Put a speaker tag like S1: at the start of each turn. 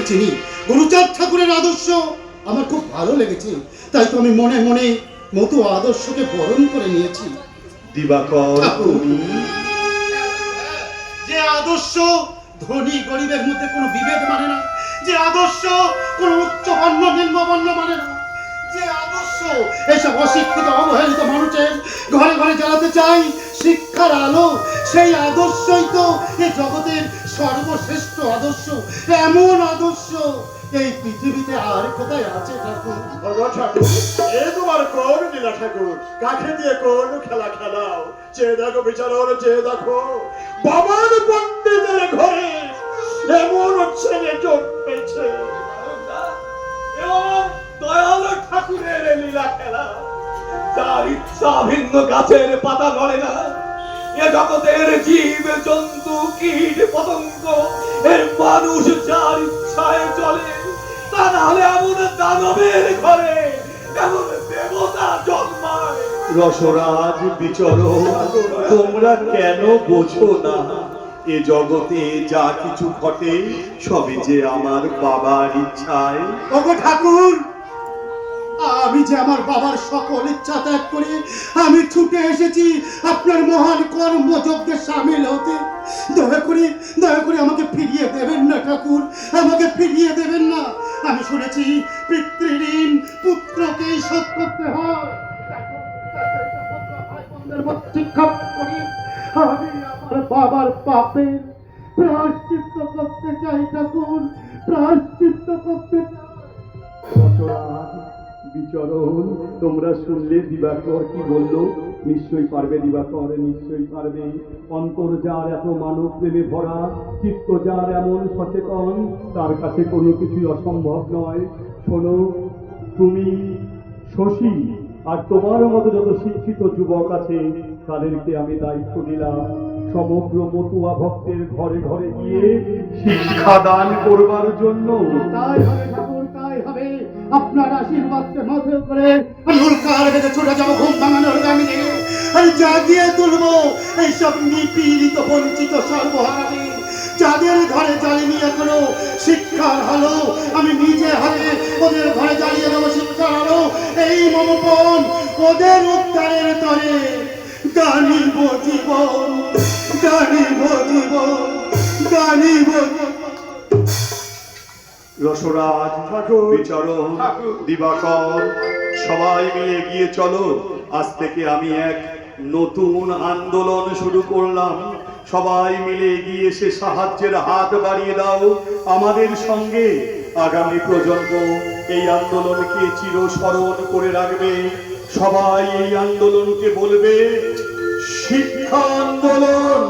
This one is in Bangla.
S1: চিনি গুরুচাঁদ ঠাকুরের আদর্শ আমার খুব ভালো লেগেছে, তাই তো আমি মনে মনে মতো আদর্শকে বরণ করে নিয়েছি।
S2: দিবাকর, তুমি
S1: যে আদর্শ ধনী গরিবের মধ্যে কোনো বিভেদ মানে না, যে আদর্শ কোনো উচ্চ বর্ণ নিম্ন বর্ণ মানে না, যে আদর্শ এইসব অশিক্ষিত অবহেলিত মানুষের ঘরে ঘরে জ্বালাতে চাই শিক্ষার আলো, সেই আদর্শই তো এই জগতের সর্বশ্রেষ্ঠ আদর্শ। এমন আদর্শ এই পৃথিবীতে আর কোথায় আছে ঠাকুর?
S3: এ তোমার কোন লীলা ঠাকুর? কাকে দিয়ে কোন খেলা খেলাও? চেয়ে দেখো বিচারর, চেয়ে দেখো বাবার পণ্ডিতের ঘরে এমন ছেলে জন্মেছে।
S4: দয়াল ঠাকুরের লীলা খেলা, যার ইচ্ছা ভিন্ন গাছের পাতা নড়ে না। এ জগতের জীব জন্তু কীট পতঙ্গ এর মানুষ যার ইচ্ছায় চলে, তা না হলে এমন দানবের ঘরে এমন দেবতা জন্মায়।
S2: রসরাজ বিচরণ, তোমরা কেন বোঝো না এ জগতে যা কিছু ঘটে সবই যে আমার বাবার ইচ্ছায়।
S1: ওগো ঠাকুর, আমি যে আমার বাবার সকল ইচ্ছা ত্যাগ করে আমি ছুটে এসেছি আপনার মহান কর্মযজ্ঞে সামিল হতে। দয়া করে আমাকে ফিরিয়ে দেবেন না ঠাকুর, আমাকে ফিরিয়ে দেবেন না। আমি শুনেছি পিতৃঋণ পুত্রকেই শোধ করতে হয়। শিক্ষা করি আমি আমার বাবার পাপের প্রায়শ্চিত্ত করতে চাই ঠাকুর, প্রায়শ্চিত্ত করতে চাই।
S2: বিচরণ, তোমরা শুনলে দিবাকর কি বলল? নিশ্চয়ই পারবে দিবাকর, নিশ্চয়ই পারবে। অন্তর যার এত মানব প্রেমে ভরা, চিত্ত যার এমন সচেতন, তার কাছে কোনো কিছুই অসম্ভব নয়। শোনো, তুমি শশী আর তোমার মতো যত শিক্ষিত যুবক আছে তাদেরকে আমি দায়িত্ব দিলাম সমগ্র মতুয়া ভক্তের ঘরে ঘরে গিয়ে শিক্ষাদান করবার জন্য।
S1: তাই হবে ঠাকুর, তাই হবে। আপনার আশীর্বাদকে মাথায় করে আমি উল্কার বেঁধে ছুটে যাবো ঘুম ভাঙানোর গানে, আর জাগিয়ে তুলবো এইসব নিপীড়িত বঞ্চিত সর্বহারাদের, যাদের ঘরে জ্বালিনি এখনো শিক্ষার আলো। আমি নিজে হাতে ওদের ঘরে জ্বালিয়ে দেবো শিক্ষার আলো। এই মমপন ওদের উদ্ধারের তরে দানিব জীবন, দানিব জীবন, দানিব।
S2: রসরাজ, বিচরণ, দিবাকর, সবাই মিলে গিয়ে চলো। আজ থেকে আমি এক নতুন আন্দোলন শুরু করলাম। সবাই মিলে গিয়ে সে সাহায্যের হাত বাড়িয়ে দাও আমাদের সঙ্গে। আগামী প্রজন্ম এই আন্দোলনকে চিরস্মরণ করে রাখবে। সবাই এই আন্দোলনকে বলবে শিক্ষা আন্দোলন।